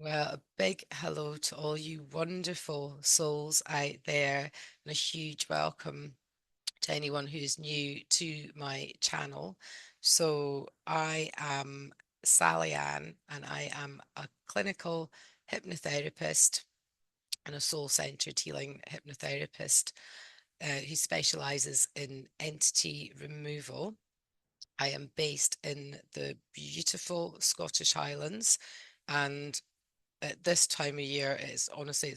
Well, a big hello to all you wonderful souls out there, and a huge welcome to anyone who's new to my channel. So, I am Sally-Ann, and I am a clinical hypnotherapist and a soul-centered healing hypnotherapist who specializes in entity removal. I am based in the beautiful Scottish Highlands, and at this time of year, it's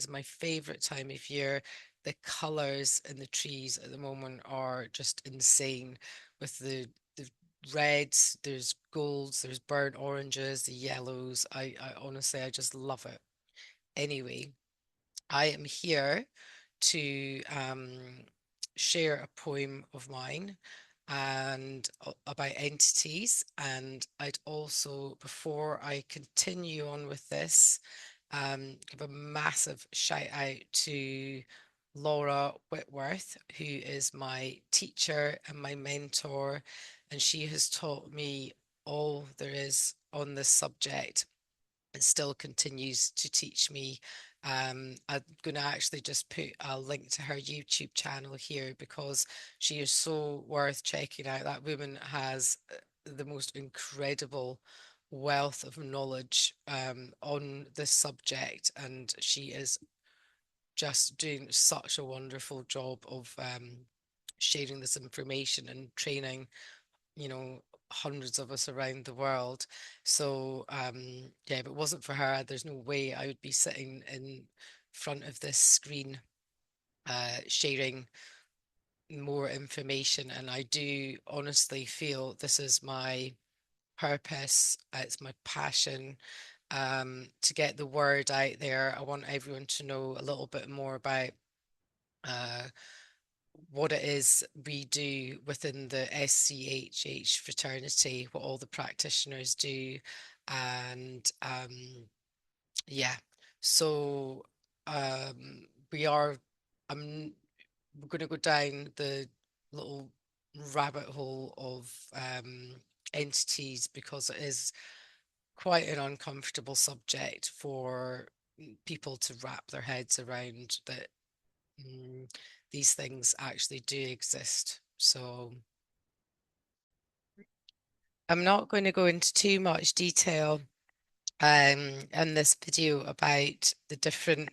my favorite time of year. The colors in the trees at the moment are just insane with the reds, there's golds, there's burnt oranges, the yellows. I honestly, I just love it. Anyway, I am here to share a poem of mine and about entities. And I'd also, before I continue on with this, give a massive shout out to Laura Whitworth, who is my teacher and my mentor, and she has taught me all there is on this subject and still continues to teach me. I'm going to actually just put a link to her YouTube channel here because she is so worth checking out. That woman has the most incredible wealth of knowledge on this subject, and she is just doing such a wonderful job of sharing this information and training, hundreds of us around the world. So yeah, if it wasn't for her, there's no way I would be sitting in front of this screen sharing more information. And I do honestly feel this is my purpose, it's my passion, to get the word out there. I want everyone to know a little bit more about uh, what it is we do within the SCHH fraternity, what all the practitioners do. And yeah, so we are, I'm we're going to go down the little rabbit hole of entities because it is quite an uncomfortable subject for people to wrap their heads around that mm, these things actually do exist. So I'm not going to go into too much detail in this video about the different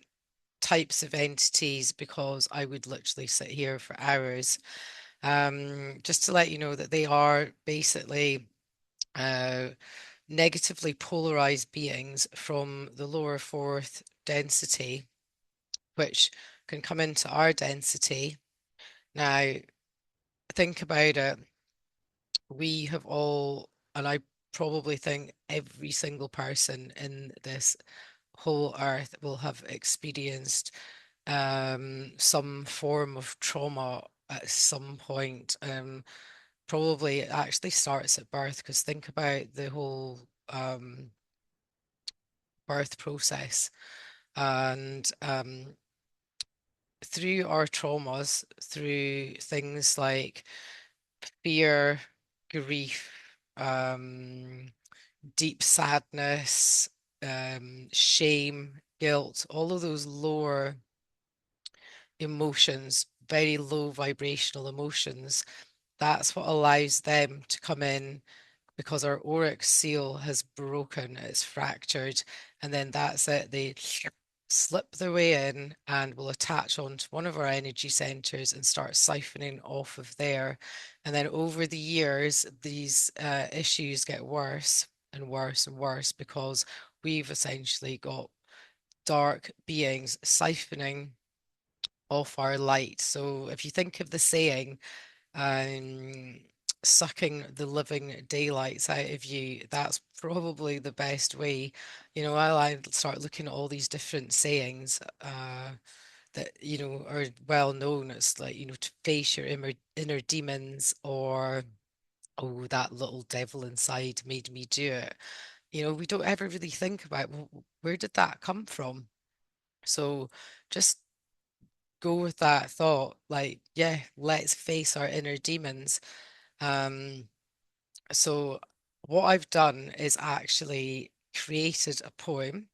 types of entities because I would literally sit here for hours. Just to let you know that they are basically uh, negatively polarized beings from the lower fourth density, which can come into our density. Now, think about it. We have all, and I probably think every single person in this whole earth will have experienced some form of trauma at some point. Probably it actually starts at birth because think about the whole birth process and through our traumas, through things like fear, grief, deep sadness, shame, guilt, all of those lower emotions, very low vibrational emotions, that's what allows them to come in because our auric seal has broken, it's fractured, and then that's it. They slip their way in and will attach onto one of our energy centers and start siphoning off of there. And then over the years, these issues get worse and worse and worse because we've essentially got dark beings siphoning off our light. So if you think of the saying, um, sucking the living daylights out of you, that's probably the best way. While I start looking at all these different sayings that, are well known, it's like, to face your inner demons or, oh, that little devil inside made me do it. We don't ever really think about, well, where did that come from? So just go with that thought, like, yeah, let's face our inner demons. Um, so what I've done is actually created a poem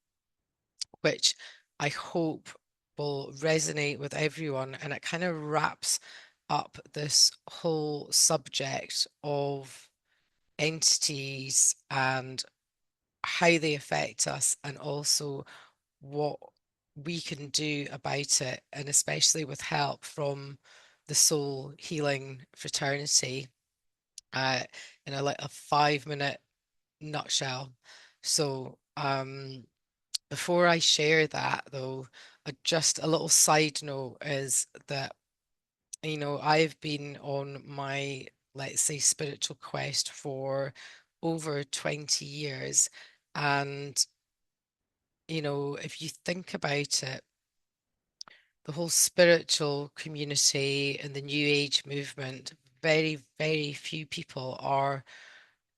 which I hope will resonate with everyone. And it kind of wraps up this whole subject of entities and how they affect us, and also what we can do about it, and especially with help from the Soul Healing Fraternity, uh, in a like a 5 minute nutshell. So, before I share that, though, just a little side note is that, I've been on my, let's say, spiritual quest for over 20 years. And, if you think about it, the whole spiritual community and the New Age movement, very, very few people are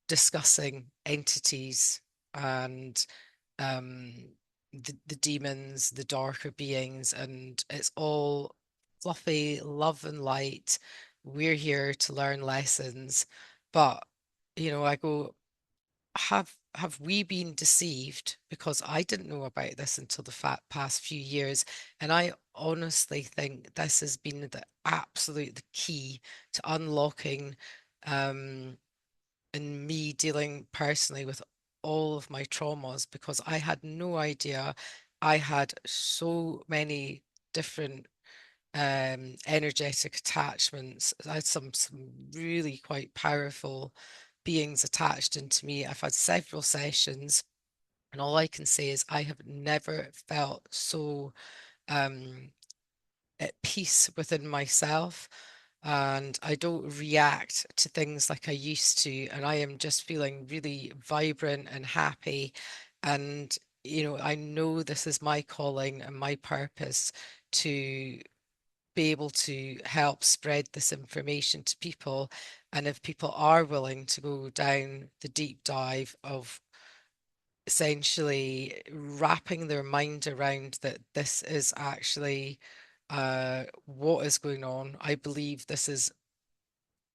discussing entities and um, the demons, the darker beings, and it's all fluffy love and light. We're here to learn lessons, but I go, have we been deceived? Because I didn't know about this until the past few years, and I honestly think this has been the absolute the key to unlocking um and me dealing personally with all of my traumas, because I had no idea I had so many different energetic attachments. I had some really quite powerful beings attached into me. I've had several sessions, and all I can say is I have never felt so um at peace within myself, and I don't react to things like I used to, and I am just feeling really vibrant and happy. And I know this is my calling and my purpose to be able to help spread this information to people. And if people are willing to go down the deep dive of essentially wrapping their mind around that this is actually what is going on. I believe this is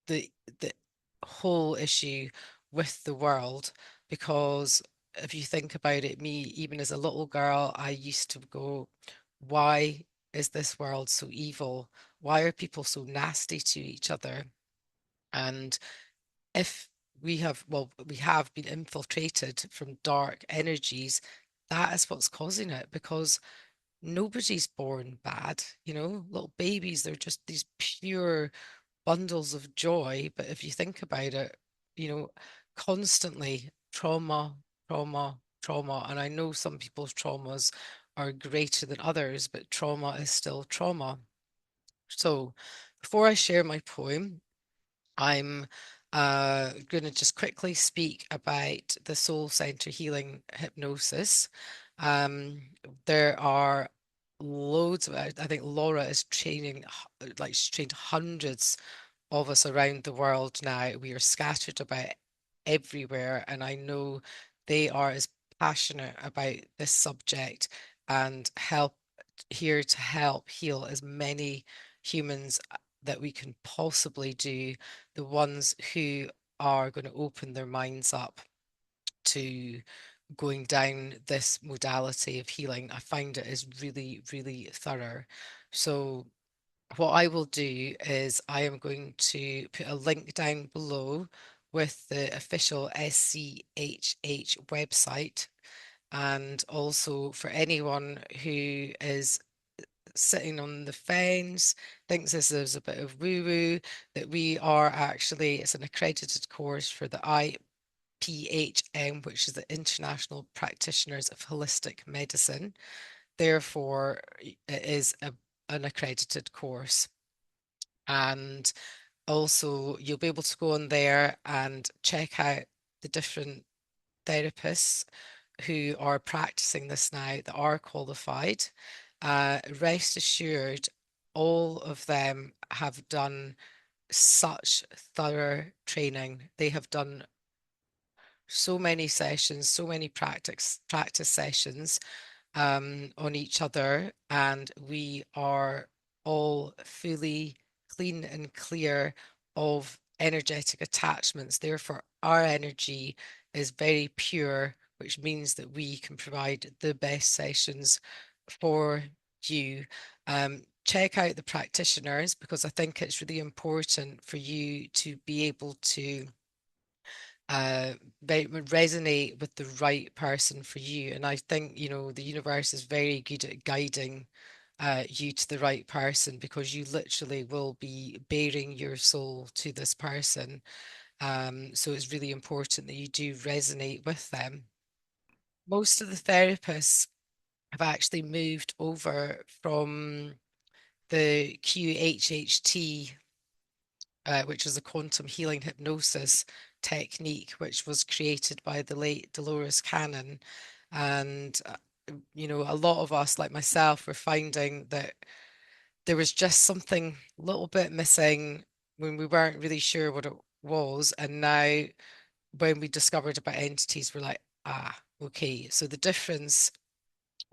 the whole issue with the world, because if you think about it, me, even as a little girl, I used to go, why is this world so evil? Why are people so nasty to each other? And if we have been infiltrated from dark energies, that is what's causing it, because nobody's born bad, little babies, they're just these pure bundles of joy. But if you think about it, you know, constantly trauma, trauma, trauma. And I know some people's traumas are greater than others, but trauma is still trauma. So before I share my poem, I'm going to just quickly speak about the Soul Center Healing Hypnosis. Um, there are loads of, I think Laura is training, like she's trained hundreds of us around the world now. We are scattered about everywhere, and I know they are as passionate about this subject and here to help heal as many humans that we can possibly do, the ones who are going to open their minds up to going down this modality of healing. I find it is really, really thorough. So what I will do is I am going to put a link down below with the official SCHH website. And also for anyone who is sitting on the fence, thinks this is a bit of woo-woo, that we are actually, it's an accredited course for the IPHM, which is the International Practitioners of Holistic Medicine. Therefore, it is an accredited course. And also, you'll be able to go on there and check out the different therapists who are practicing this now that are qualified. Rest assured, all of them have done such thorough training. They have done so many sessions, so many practice sessions on each other, and we are all fully clean and clear of energetic attachments. Therefore, our energy is very pure which means that we can provide the best sessions for you. Check out the practitioners because I think it's really important for you to be able to uh, resonate with the right person for you. And I think, the universe is very good at guiding you to the right person because you literally will be bearing your soul to this person. So it's really important that you do resonate with them. Most of the therapists have actually moved over from the QHHT, which is a quantum healing hypnosis technique, which was created by the late Dolores Cannon. And, a lot of us, like myself, were finding that there was just something a little bit missing when we weren't really sure what it was. And now, when we discovered about entities, we're like, okay. So the difference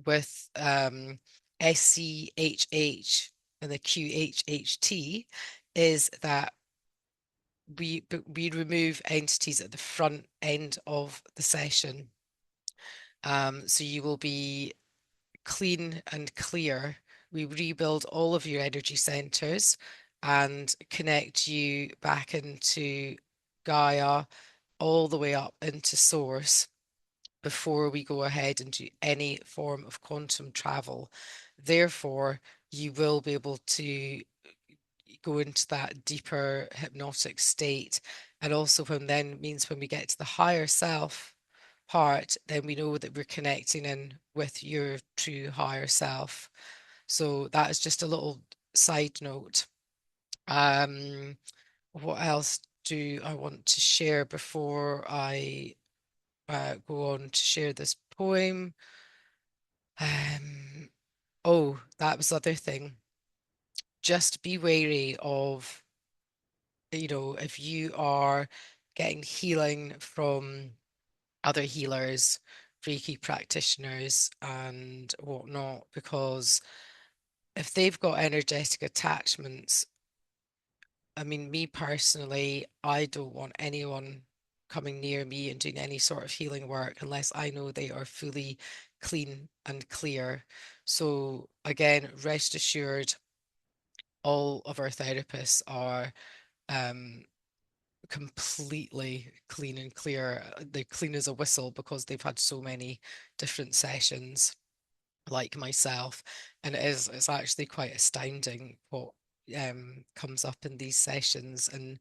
with SCHH and the QHHT is that we remove entities at the front end of the session. So you will be clean and clear. We rebuild all of your energy centers and connect you back into Gaia, all the way up into source before we go ahead and do any form of quantum travel. Therefore, you will be able to go into that deeper hypnotic state. And also then means when we get to the higher self part, then we know that we're connecting in with your true higher self. So that is just a little side note. Um, what else do I want to share before I go on to share this poem? Um, oh, that was the other thing. Just be wary of, if you are getting healing from other healers, Reiki practitioners, and whatnot, because if they've got energetic attachments, I mean, me personally, I don't want anyone coming near me and doing any sort of healing work unless I know they are fully clean and clear. So, again, rest assured, all of our therapists are um, completely clean and clear. They're clean as a whistle because they've had so many different sessions, like myself. And it's actually quite astounding what comes up in these sessions. And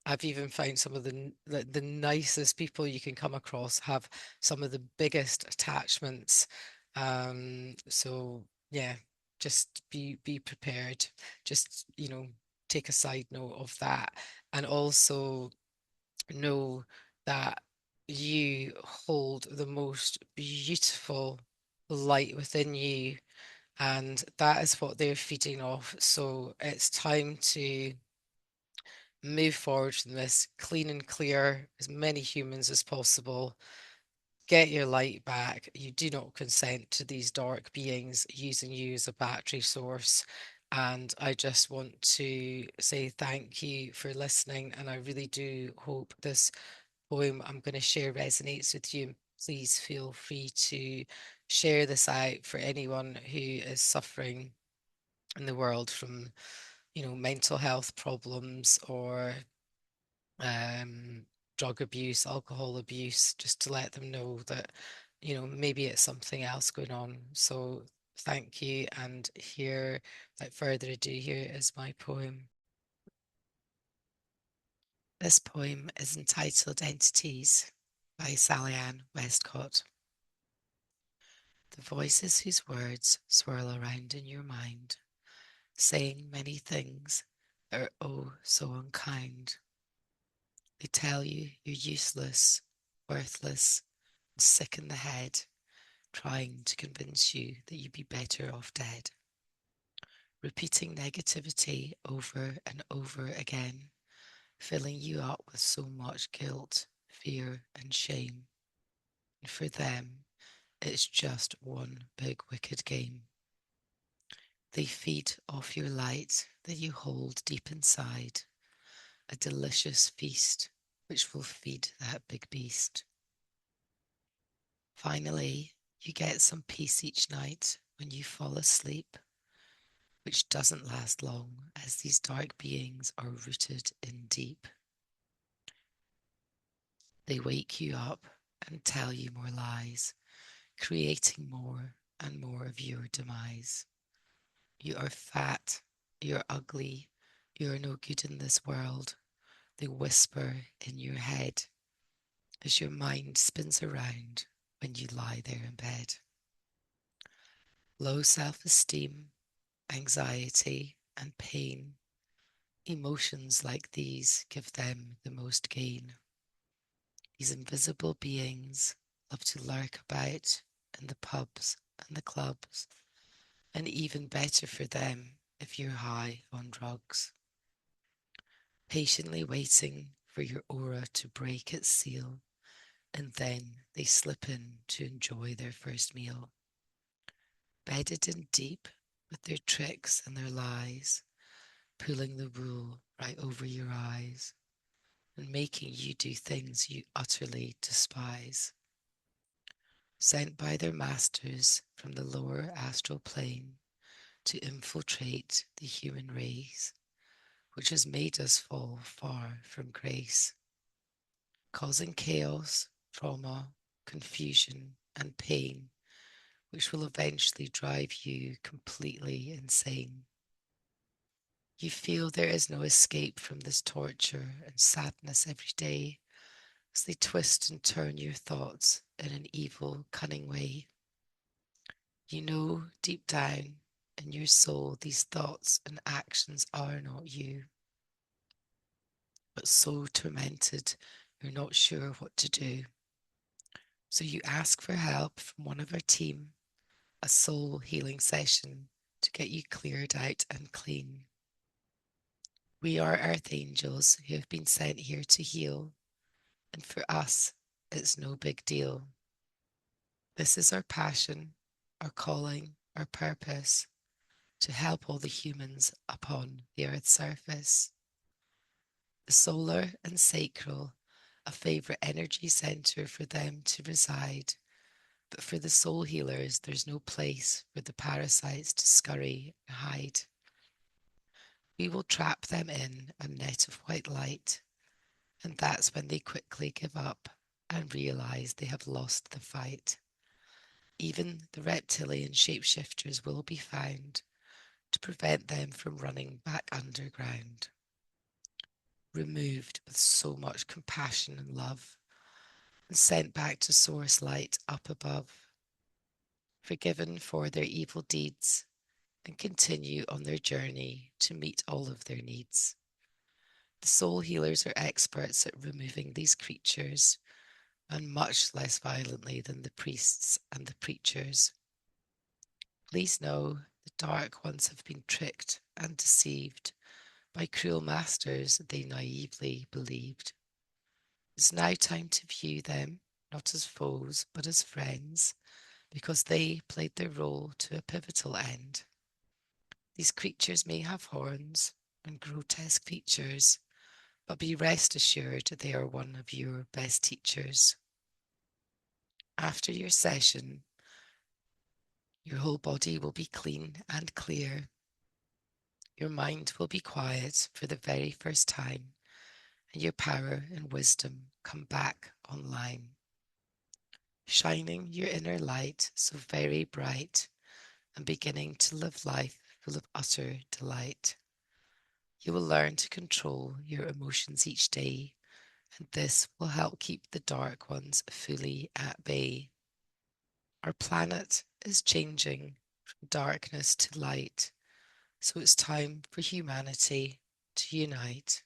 I've even found some of the nicest people you can come across have some of the biggest attachments. So yeah, just be prepared. Just, take a side note of that. And also know that you hold the most beautiful light within you, and that is what they're feeding off. So it's time to move forward from this clean and clear as many humans as possible. Get your light back. You do not consent to these dark beings using you as a battery source. And I just want to say thank you for listening. And I really do hope this poem I'm going to share resonates with you. Please feel free to share this out for anyone who is suffering in the world from, mental health problems or um, drug abuse, alcohol abuse, just to let them know that, maybe it's something else going on. So thank you. And here, without further ado, here is my poem. This poem is entitled Entities by Sally-Ann Westcott. The voices whose words swirl around in your mind, saying many things that are oh so unkind. They tell you you're useless, worthless, and sick in the head, trying to convince you that you'd be better off dead. Repeating negativity over and over again, filling you up with so much guilt, fear, and shame. And for them, it's just one big wicked game. They feed off your light that you hold deep inside, a delicious feast which will feed that big beast. Finally, you get some peace each night when you fall asleep, which doesn't last long as these dark beings are rooted in deep. They wake you up and tell you more lies, creating more and more of your demise. You are fat, you're ugly, you're no good in this world. They whisper in your head as your mind spins around when you lie there in bed. Low self-esteem, anxiety, and pain, emotions like these give them the most gain. These invisible beings love to lurk about in the pubs and the clubs, and even better for them if you're high on drugs. Patiently waiting for your aura to break its seal, and then they slip in to enjoy their first meal. Bedded in deep with their tricks and their lies, pulling the wool right over your eyes and making you do things you utterly despise. Sent by their masters from the lower astral plane to infiltrate the human race, which has made us fall far from grace, causing chaos, trauma, confusion, and pain, which will eventually drive you completely insane. You feel there is no escape from this torture and sadness every day as they twist and turn your thoughts in an evil, cunning way. You know deep down in your soul these thoughts and actions are not you, but so tormented you're not sure what to do. So you ask for help from one of our team, a soul healing session to get you cleared out and clean. We are earth angels who have been sent here to heal, and for us, it's no big deal. This is our passion, our calling, our purpose, to help all the humans upon the earth's surface. The solar and sacral, a favourite energy centre for them to reside, but for the soul healers, there's no place for the parasites to scurry and hide. We will trap them in a net of white light, and that's when they quickly give up and realise they have lost the fight. Even the reptilian shapeshifters will be found to prevent them from running back underground. Removed with so much compassion and love, and sent back to source light up above, forgiven for their evil deeds, and continue on their journey to meet all of their needs. The soul healers are experts at removing these creatures, and much less violently than the priests and the preachers. Please know the dark ones have been tricked and deceived by cruel masters they naively believed. It's now time to view them not as foes but as friends, because they played their role to a pivotal end. These creatures may have horns and grotesque features, but be rest assured they are one of your best teachers. After your session, your whole body will be clean and clear. Your mind will be quiet for the very first time, and your power and wisdom come back online, shining your inner light so very bright and beginning to live life full of utter delight. You will learn to control your emotions each day, and this will help keep the dark ones fully at bay. Our planet is changing from darkness to light, so it's time for humanity to unite,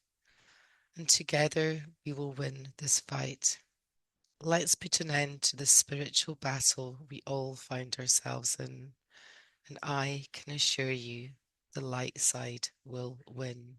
and together we will win this fight. Let's put an end to the spiritual battle we all find ourselves in, and I can assure you the light side will win.